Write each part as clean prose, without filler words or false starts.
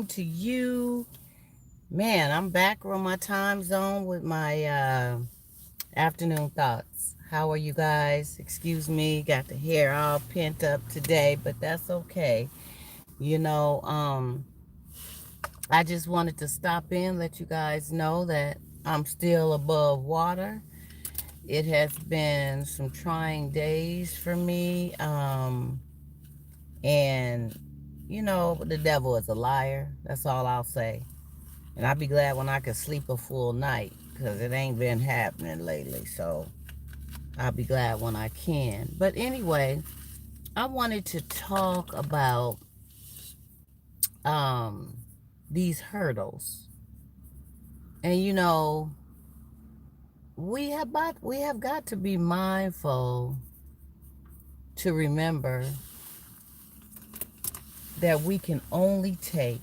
afternoon to you. Man, I'm back on my time zone with my afternoon thoughts. How are you guys? Excuse me, got the hair all pent up today, but that's okay. You know, I just wanted to stop in, let you guys know that I'm still above water. It has been some trying days for me. And, the devil is a liar. That's all I'll say. And I'll be glad when I can sleep a full night because it ain't been happening lately. So I'll be glad when I can. But anyway, I wanted to talk about um, these hurdles. And we have got to be mindful to remember that we can only take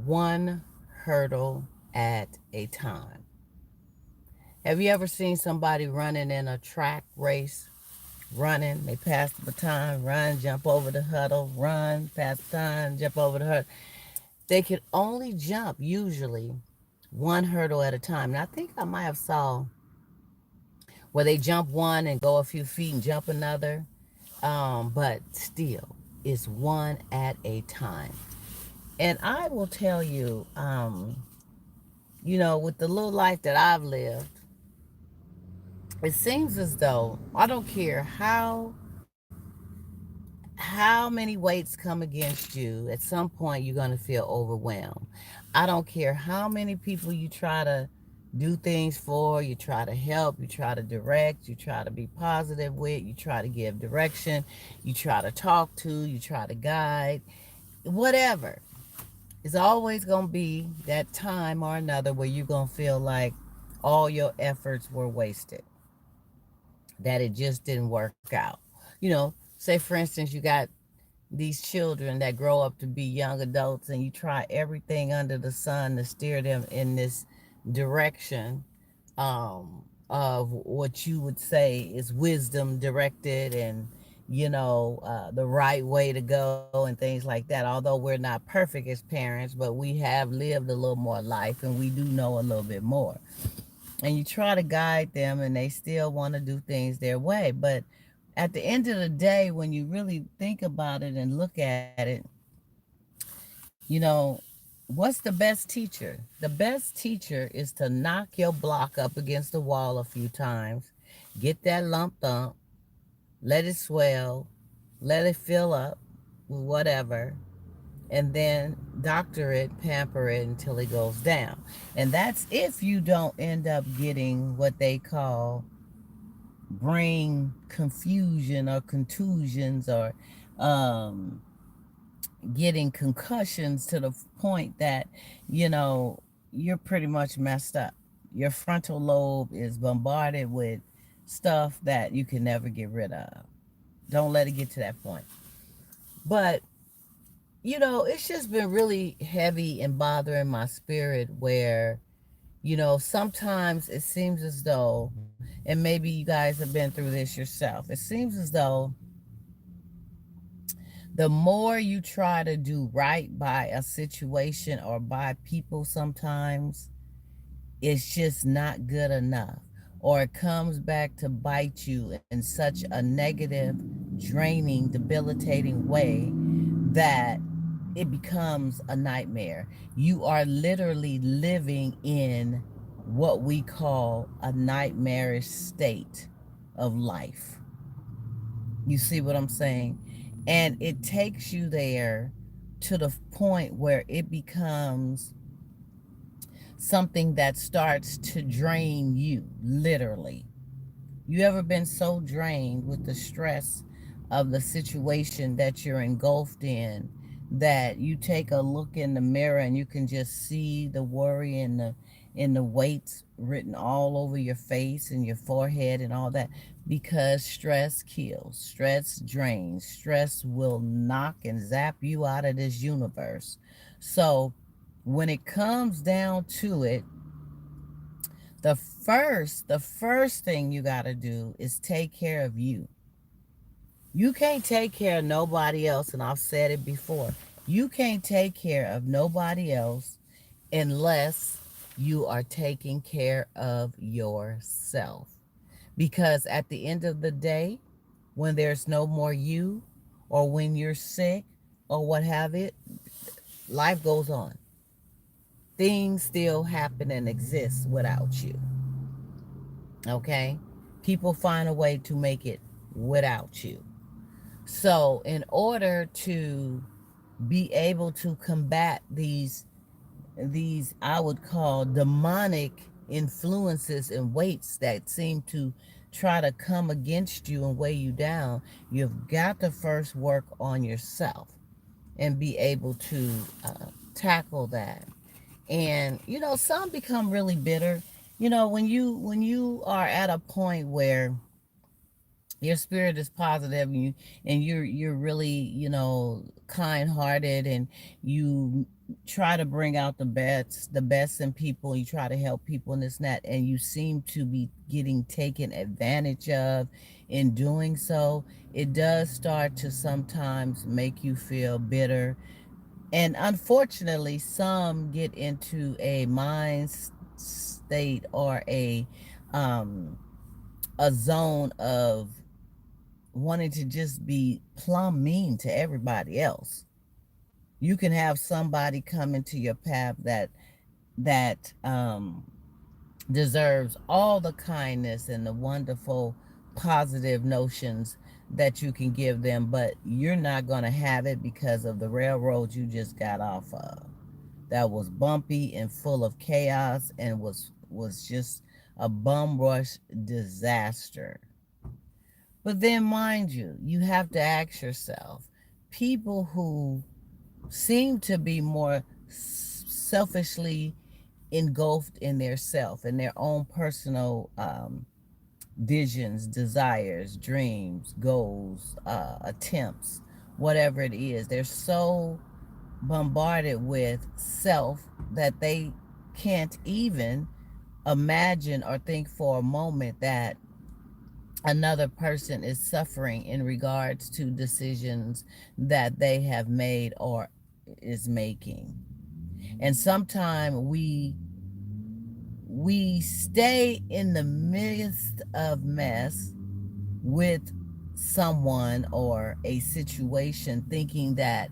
one hurdle at a time. Have you ever seen somebody running in a track race? Running, they pass the baton, run, jump over the hurdle, run, pass the baton, jump over the hurdle. They can only jump usually one hurdle at a time. And I think I might have saw where they jump one and go a few feet and jump another. But still, it's one at a time. And I will tell you, with the little life that I've lived, it seems as though I don't care how many weights come against you, at some point you're going to feel overwhelmed. I don't care how many people you try to do things for, you try to help, you try to direct, you try to be positive with, you try to give direction, you try to talk to, you try to guide, whatever. It's always going to be that time or another where you're going to feel like all your efforts were wasted, that it just didn't work out. Say for instance, you got these children that grow up to be young adults and you try everything under the sun to steer them in this direction of what you would say is wisdom directed and the right way to go and things like that. Although we're not perfect as parents, but we have lived a little more life and we do know a little bit more. And you try to guide them and they still want to do things their way. But at the end of the day, when you really think about it and look at it, you know, what's the best teacher? The best teacher is to knock your block up against the wall a few times, get that lump thump, let it swell, let it fill up with whatever, and then doctor it, pamper it until it goes down. And that's if you don't end up getting what they call brain confusion or contusions or um, getting concussions to the point that, you're pretty much messed up. Your frontal lobe is bombarded with stuff that you can never get rid of. Don't let it get to that point. But it's just been really heavy and bothering my spirit where, sometimes it seems as though, and maybe you guys have been through this yourself, it seems as though the more you try to do right by a situation or by people, sometimes it's just not good enough. Or it comes back to bite you in such a negative, draining, debilitating way that it becomes a nightmare. You are literally living in what we call a nightmarish state of life. You see what I'm saying? And it takes you there to the point where it becomes something that starts to drain you, literally. You ever been so drained with the stress of the situation that you're engulfed in that you take a look in the mirror and you can just see the worry and the weights written all over your face and your forehead and all that? Because stress kills, stress drains, stress will knock and zap you out of this universe. So when it comes down to it, the first thing you got to do is take care of you. You can't take care of nobody else, and I've said it before. You can't take care of nobody else unless you are taking care of yourself. Because at the end of the day, when there's no more you, or when you're sick, or what have it, life goes on. Things still happen and exist without you. Okay? People find a way to make it without you. So, in order to be able to combat these I would call demonic influences and weights that seem to try to come against you and weigh you down, you've got to first work on yourself and be able to tackle that. And some become really bitter. When you are at a point where your spirit is positive, and you're really kind hearted, and you try to bring out the best in people, you try to help people in this and that, and you seem to be getting taken advantage of in doing so, it does start to sometimes make you feel bitter. And unfortunately, some get into a mind state, or a zone of wanting to just be plumb mean to everybody else. You can have somebody come into your path that deserves all the kindness and the wonderful positive notions that you can give them, but you're not going to have it because of the railroad you just got off of. That was bumpy and full of chaos, and was just a bum rush disaster. But then, mind you, you have to ask yourself, people who seem to be more selfishly engulfed in their self and their own personal visions, desires, dreams, goals, attempts, whatever it is, they're so bombarded with self that they can't even imagine or think for a moment that another person is suffering in regards to decisions that they have made or is making. And sometimes we stay in the midst of mess with someone or a situation, thinking that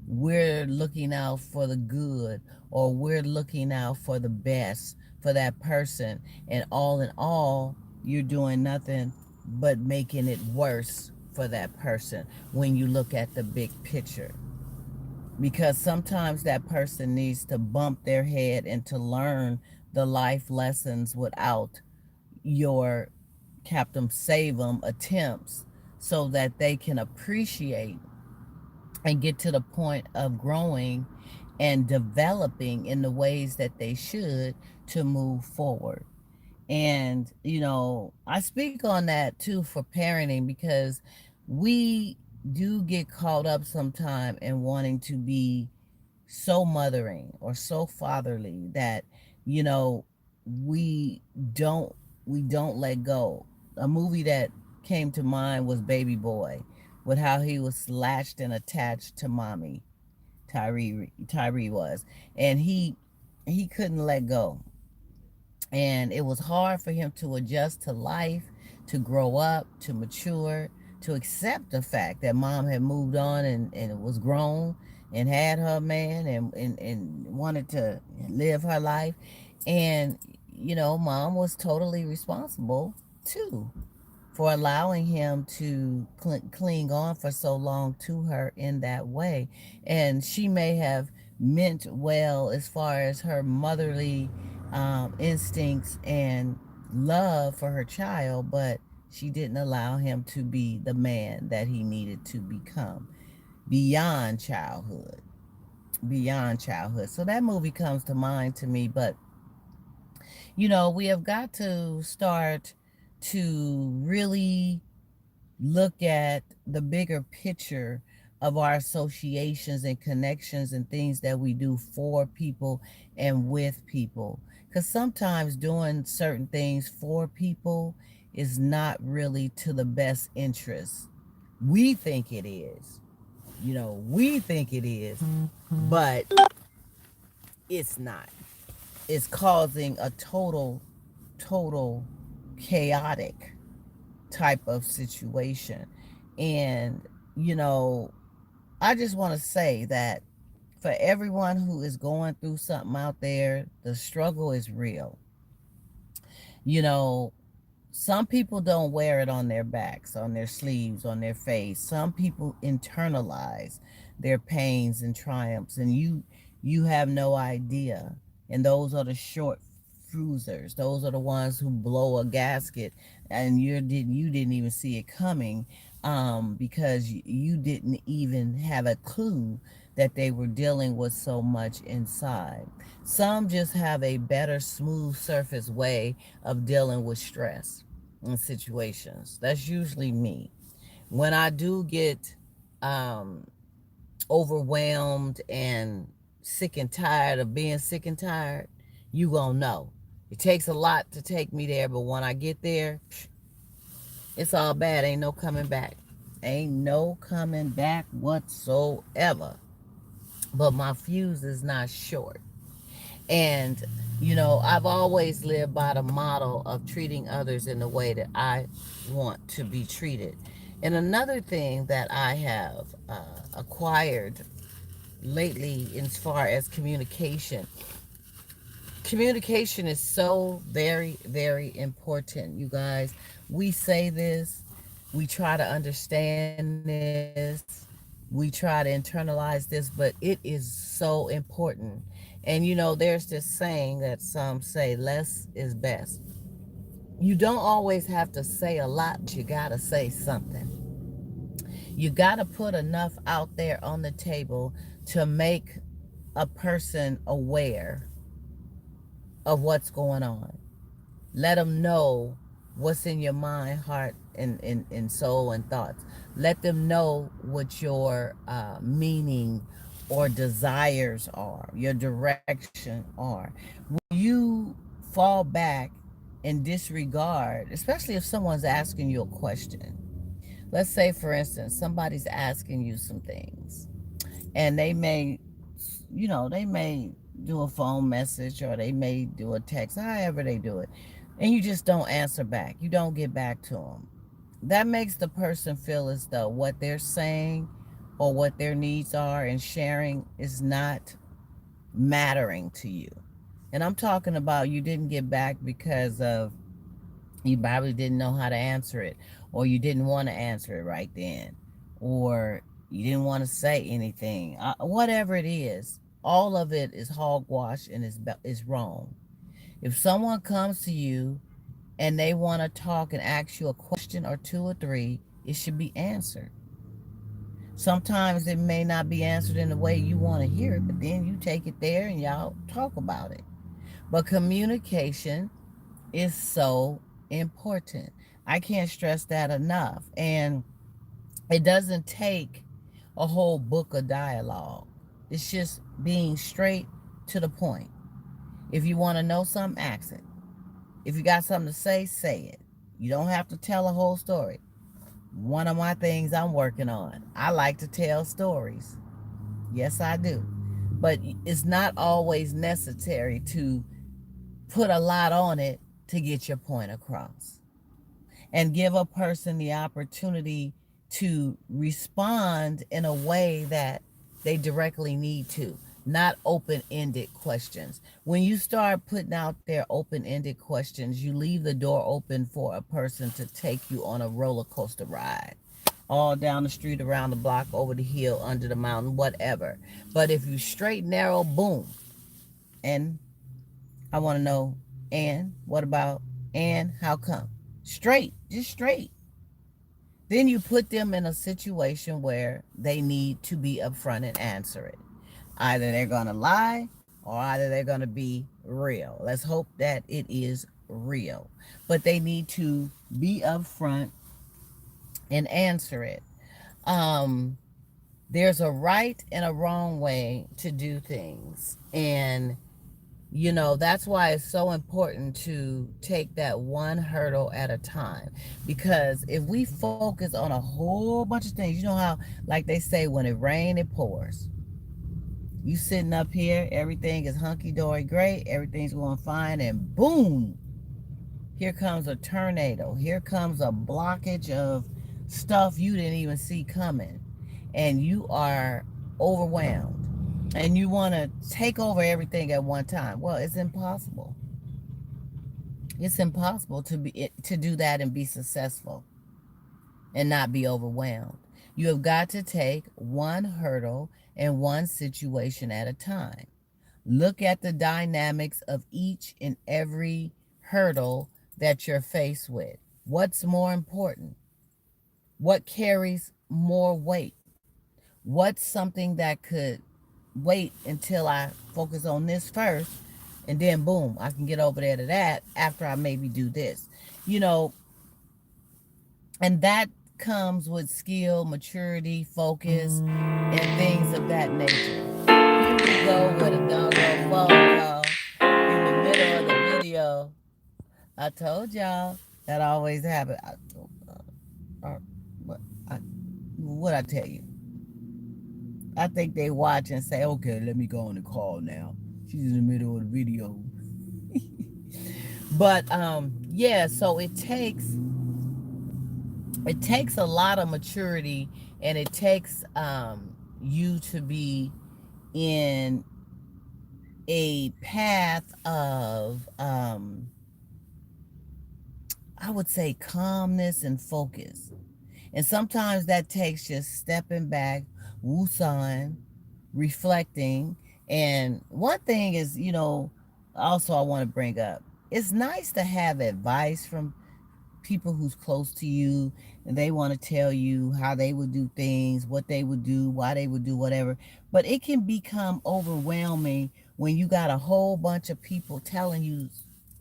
we're looking out for the good, or we're looking out for the best for that person, and all in all, you're doing nothing but making it worse for that person when you look at the big picture. Because sometimes that person needs to bump their head and to learn the life lessons without your Captain Save 'em attempts, so that they can appreciate and get to the point of growing and developing in the ways that they should to move forward. And I speak on that too for parenting, because we do get caught up sometime in wanting to be so mothering or so fatherly that you know we don't we don't let go. A movie that came to mind was Baby Boy, with how he was latched and attached to mommy. Tyree was, and he couldn't let go, and it was hard for him to adjust to life, to grow up, to mature, to accept the fact that mom had moved on, and was grown and had her man, and wanted to live her life. And mom was totally responsible too for allowing him to cling on for so long to her in that way. And she may have meant well as far as her motherly instincts and love for her child, but she didn't allow him to be the man that he needed to become beyond childhood. Beyond childhood. So that movie comes to mind to me. But we have got to start to really look at the bigger picture of our associations and connections and things that we do for people and with people. Because sometimes doing certain things for people is not really to the best interest. We think it is, we think it is, but it's not. It's causing a total chaotic type of situation. And, you know, I just want to say that for everyone who is going through something out there, the struggle is real. You know, some people don't wear it on their backs, on their sleeves, on their face. Some people internalize their pains and triumphs, and you have no idea. And those are the short fruisers. Those are the ones who blow a gasket, and you didn't even see it coming, because you didn't even have a clue that they were dealing with so much inside. Some just have a better smooth surface way of dealing with stress in situations. That's usually me. When I do get um, overwhelmed and sick and tired of being sick and tired, you gonna know. It takes a lot to take me there, but when I get there, it's all bad. Ain't no coming back. Ain't no coming back whatsoever. But my fuse is not short. And, I've always lived by the model of treating others in the way that I want to be treated. And another thing that I have acquired lately, as far as communication is so very, very important, you guys. We say this, we try to understand this, we try to internalize this, but it is so important. And there's this saying that some say less is best. You don't always have to say a lot, but you gotta say something. You gotta put enough out there on the table to make a person aware of what's going on. Let them know what's in your mind, heart, and soul and thoughts. Let them know what your meaning or desires are, your direction are. When you fall back and disregard, especially if someone's asking you a question. Let's say, for instance, somebody's asking you some things, and they may do a phone message, or they may do a text, however they do it, and you just don't answer back. You don't get back to them. That makes the person feel as though what they're saying or what their needs are and sharing is not mattering to you. And I'm talking about you didn't get back because of you probably didn't know how to answer it, or you didn't want to answer it right then, or you didn't want to say anything. Whatever it is, all of it is hogwash and is wrong. If someone comes to you and they want to talk and ask you a question or two or three, it should be answered. Sometimes it may not be answered in the way you want to hear it, but then you take it there and y'all talk about it. But communication is so important. I can't stress that enough. And it doesn't take a whole book of dialogue. It's just being straight to the point. If you want to know something, ask it. If you got something to say it. You don't have to tell a whole story. One of my things I'm working on, I like to tell stories. Yes, I do. But it's not always necessary to put a lot on it to get your point across. And give a person the opportunity to respond in a way that they directly need to, not open ended questions. When you start putting out there open ended questions, you leave the door open for a person to take you on a roller coaster ride. All down the street, around the block, over the hill, under the mountain, whatever. But if you straight, narrow, boom, and I want to know, and what about, and how come? Straight, just straight. Then you put them in a situation where they need to be upfront and answer it. Either they're going to lie, or either they're going to be real. Let's hope that it is real. But they need to be upfront and answer it. Um, there's a right and a wrong way to do things. And That's why it's so important to take that one hurdle at a time. Because if we focus on a whole bunch of things, how, like they say, when it rains, it pours. You sitting up here, everything is hunky dory great, everything's going fine, and boom, here comes a tornado. Here comes a blockage of stuff you didn't even see coming. And you are overwhelmed. And you want to take over everything at one time. Well, it's impossible. It's impossible to do that and be successful and not be overwhelmed. You have got to take one hurdle and one situation at a time. Look at the dynamics of each and every hurdle that you're faced with. What's more important? What carries more weight? What's something that could wait until I focus on this first, and then boom, I can get over there to that after I maybe do this? You know, and that comes with skill, maturity, focus, and things of that nature. Here we go with a doggone phone call in the middle of the video. I told y'all that always happens. What I, what I tell you? I think they watch and say, "Okay, let me go on the call now." She's in the middle of the video. But yeah. So it takes a lot of maturity, and it takes you to be in a path of I would say calmness and focus. And sometimes that takes just stepping back, woosahing, reflecting. And one thing is, also I want to bring up, it's nice to have advice from people who's close to you, and they want to tell you how they would do things, what they would do, why they would do whatever. But it can become overwhelming when you got a whole bunch of people telling you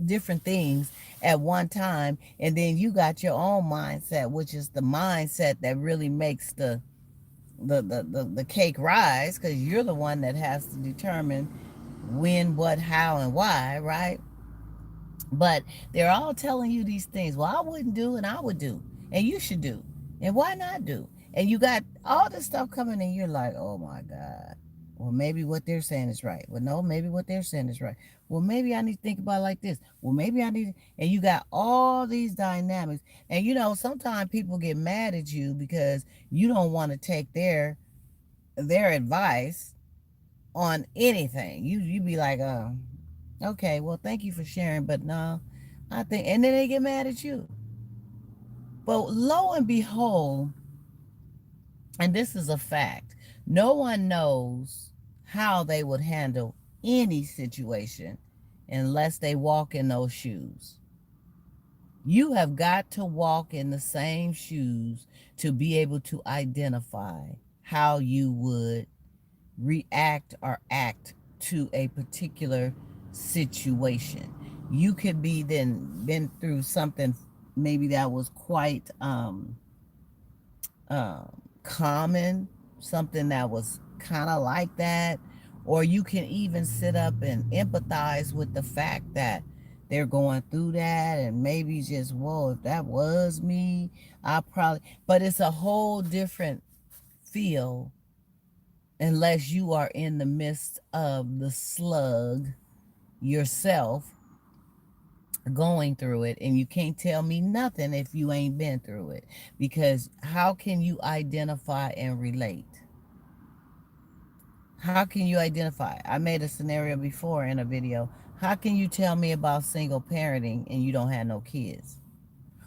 different things at one time, and then you got your own mindset, which is the mindset that really makes the cake rise, because you're the one that has to determine when, what, how, and why, right? But they're all telling you these things. Well, I wouldn't do, and I would do, and you should do, and why not do? And you got all this stuff coming, and you're like, oh my God. Well, maybe what they're saying is right. Well, no, maybe what they're saying is right. Well, maybe I need to think about it like this. Well, maybe I need, and you got all these dynamics. And sometimes people get mad at you because you don't want to take their advice on anything. You be like, okay, well, thank you for sharing, but no, I think, and then they get mad at you. But lo and behold, and this is a fact, no one knows how they would handle any situation unless they walk in those shoes. You have got to walk in the same shoes to be able to identify how you would react or act to a particular situation. You could be then been through something maybe that was quite common, something that was kind of like that, or you can even sit up and empathize with the fact that they're going through that, and maybe just, whoa, if that was me, I probably, but it's a whole different feel unless you are in the midst of the slug yourself, going through it, and you can't tell me nothing if you ain't been through it, because how can you identify and relate? How can you identify? I made a scenario before in a video. How can you tell me about single parenting and you don't have no kids?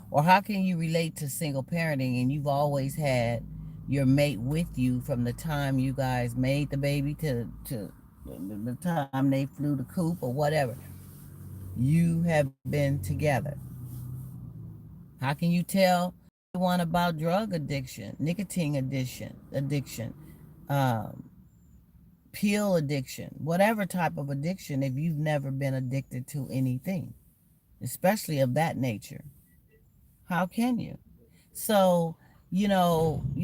Or how can you relate to single parenting and you've always had your mate with you from the time you guys made the baby to the time they flew the coop or whatever? You have been together. How can you tell one about drug addiction, nicotine addiction, um, pill addiction, whatever type of addiction, if you've never been addicted to anything, especially of that nature? How can you? So, you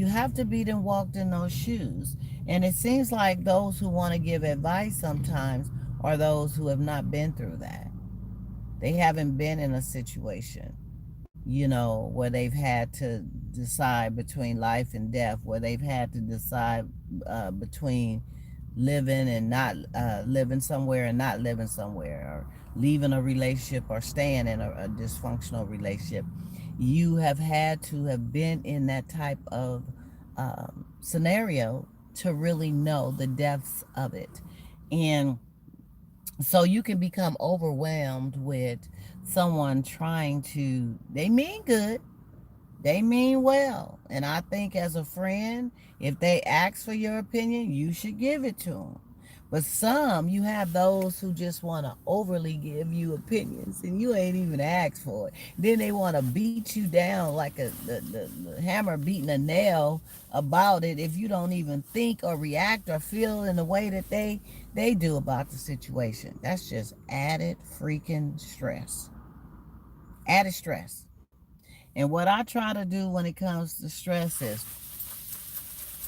have to be then walked in those shoes. And it seems like those who want to give advice sometimes are those who have not been through that. They haven't been in a situation, where they've had to decide between life and death, where they've had to decide between living and not living somewhere and not living somewhere, or leaving a relationship or staying in a dysfunctional relationship. You have had to have been in that type of scenario to really know the depths of it. And so you can become overwhelmed with someone trying to, they mean good, they mean well. And I think as a friend, if they ask for your opinion, you should give it to them. But some, you have those who just want to overly give you opinions and you ain't even asked for it. Then they want to beat you down like the hammer beating a nail about it if you don't even think or react or feel in the way that they do about the situation. That's just added freaking stress. Added stress. And what I try to do when it comes to stress is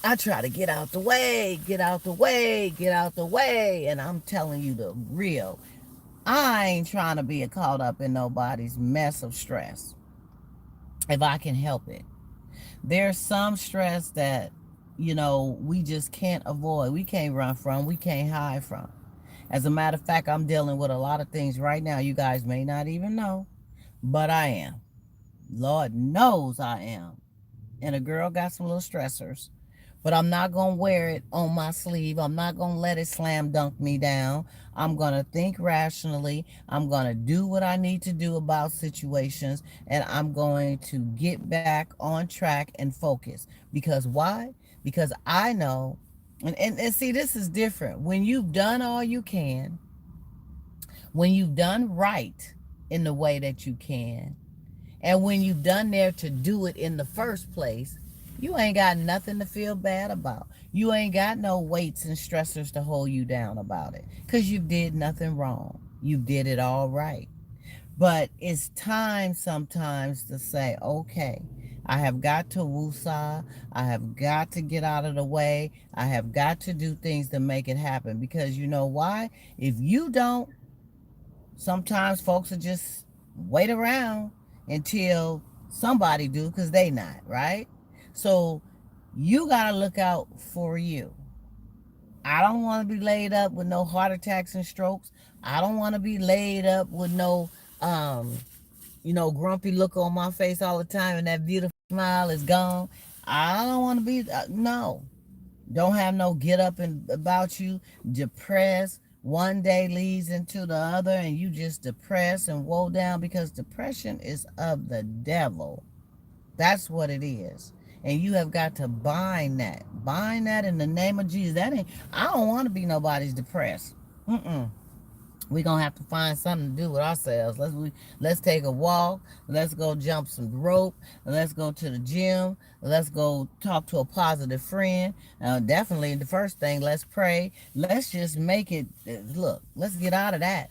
I try to get out the way, get out the way, get out the way. And I'm telling you the real. I ain't trying to be caught up in nobody's mess of stress if I can help it. There's some stress that, we just can't avoid. We can't run from, we can't hide from. As a matter of fact, I'm dealing with a lot of things right now you guys may not even know, but I am. Lord knows I am. And a girl got some little stressors, but I'm not going to wear it on my sleeve. I'm not going to let it slam dunk me down. I'm going to think rationally. I'm going to do what I need to do about situations, and I'm going to get back on track and focus. Because why? Because I know, and see, this is different. When you've done all you can, when you've done right in the way that you can, and when you've done there to do it in the first place, you ain't got nothing to feel bad about. You ain't got no weights and stressors to hold you down about it because you did nothing wrong. You did it all right. But it's time sometimes to say, okay, I have got to woosah. I have got to get out of the way. I have got to do things to make it happen. Because you know why? If you don't, sometimes folks will just wait around until somebody do, because they not, right? So you got to look out for you. I don't want to be laid up with no heart attacks and strokes. I don't want to be laid up with no grumpy look on my face all the time and that beautiful smile is gone. I don't want to be no. Don't have no get up and about you, depressed. One day leads into the other and you just depressed and woe down, because depression is of the devil. That's what it is. And you have got to bind that. Bind that in the name of Jesus. I don't want to be nobody's depressed. We're going to have to find something to do with ourselves. Let's take a walk. Let's go jump some rope. Let's go to the gym. Let's go talk to a positive friend. Definitely the first thing, let's pray. Let's just make it, look, let's get out of that.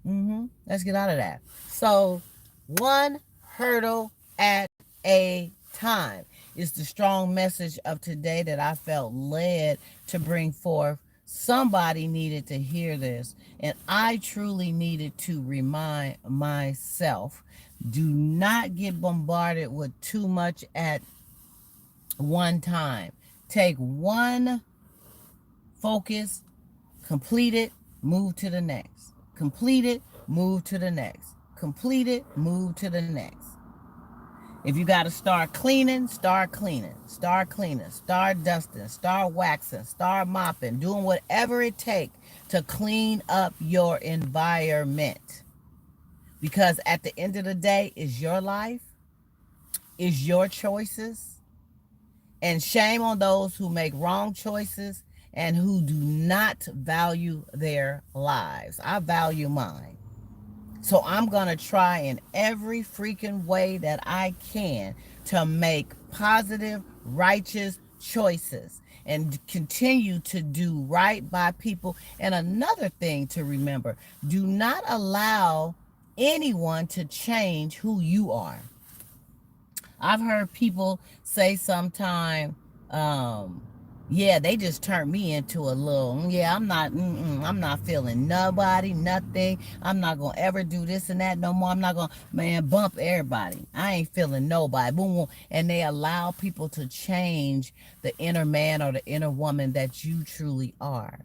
Let's get out of that. So, one hurdle at a time is the strong message of today that I felt led to bring forth. Somebody needed to hear this, and I truly needed to remind myself, do not get bombarded with too much at one time. Take one focus, complete it, move to the next. Complete it, move to the next. Complete it, move to the next. If you got to start cleaning, start cleaning. Start cleaning. Start dusting. Start waxing. Start mopping. Doing whatever it takes to clean up your environment. Because at the end of the day, it's your life. It's your choices. And shame on those who make wrong choices and who do not value their lives. I value mine. So I'm going to try in every freaking way that I can to make positive, righteous choices and continue to do right by people. And another thing to remember, do not allow anyone to change who you are. I've heard people say sometime, Yeah, they just turned me into a little, yeah, I'm not feeling nobody, nothing. I'm not going to ever do this and that no more. I'm not going to, man, bump everybody. I ain't feeling nobody. Boom, boom. And they allow people to change the inner man or the inner woman that you truly are.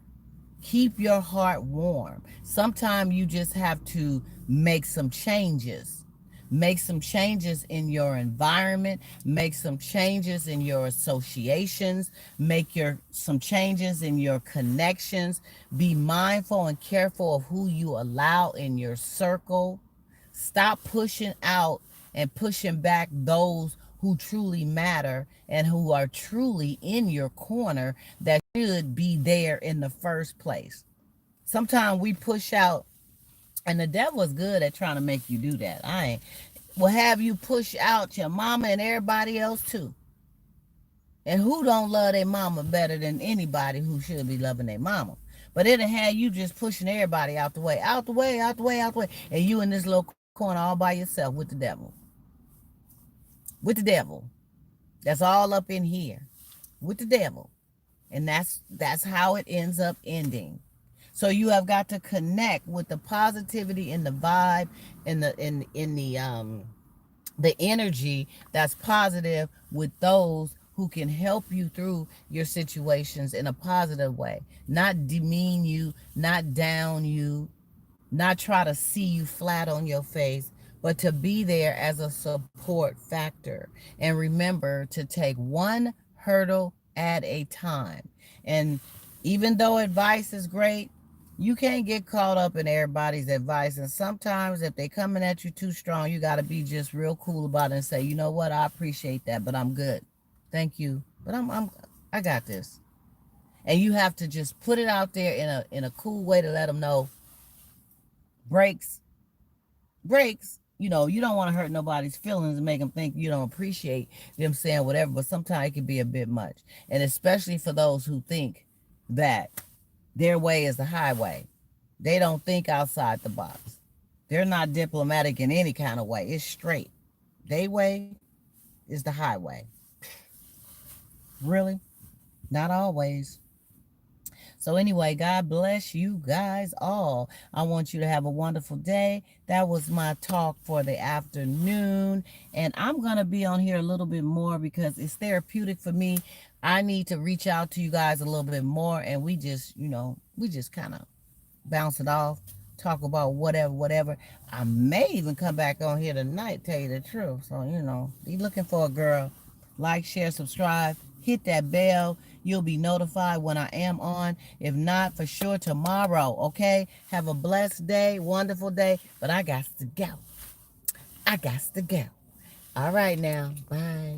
Keep your heart warm. Sometimes you just have to make some changes. Make some changes in your environment, make some changes in your associations, make your some changes in your connections. Be mindful and careful of who you allow in your circle. Stop pushing out and pushing back those who truly matter and who are truly in your corner that should be there in the first place. Sometimes we push out, and the devil is good at trying to make you do that. I ain't will have you push out your mama and everybody else too. And who don't love their mama better than anybody who should be loving their mama? But it'll have you just pushing everybody out the way, out the way, out the way, out the way. And you in this little corner all by yourself with the devil. With the devil. That's all up in here. With the devil. And that's how it ends up ending. So you have got to connect with the positivity and the vibe and the energy that's positive with those who can help you through your situations in a positive way, not demean you, not down you, not try to see you flat on your face, but to be there as a support factor. And remember to take one hurdle at a time. And even though advice is great, you can't get caught up in everybody's advice. And sometimes if they coming at you too strong, you got to be just real cool about it and say, you know what, I appreciate that, but I'm good. Thank you. But I got this. And you have to just put it out there in a cool way to let them know breaks, breaks. You know, you don't want to hurt nobody's feelings and make them think you don't appreciate them saying whatever, but sometimes it can be a bit much. And especially for those who think that their way is the highway. They don't think outside the box. They're not diplomatic in any kind of way. It's straight. Their way is the highway. Really? Not always. So anyway, God bless you guys all. I want you to have a wonderful day. That was my talk for the afternoon. And I'm going to be on here a little bit more because it's therapeutic for me. I need to reach out to you guys a little bit more. And we just, we just kind of bounce it off, talk about whatever, whatever. I may even come back on here tonight, tell you the truth. So, be looking for a girl. Like, share, subscribe, hit that bell. You'll be notified when I am on. If not, for sure tomorrow, okay? Have a blessed day, wonderful day. But I got to go. I got to go. All right now. Bye.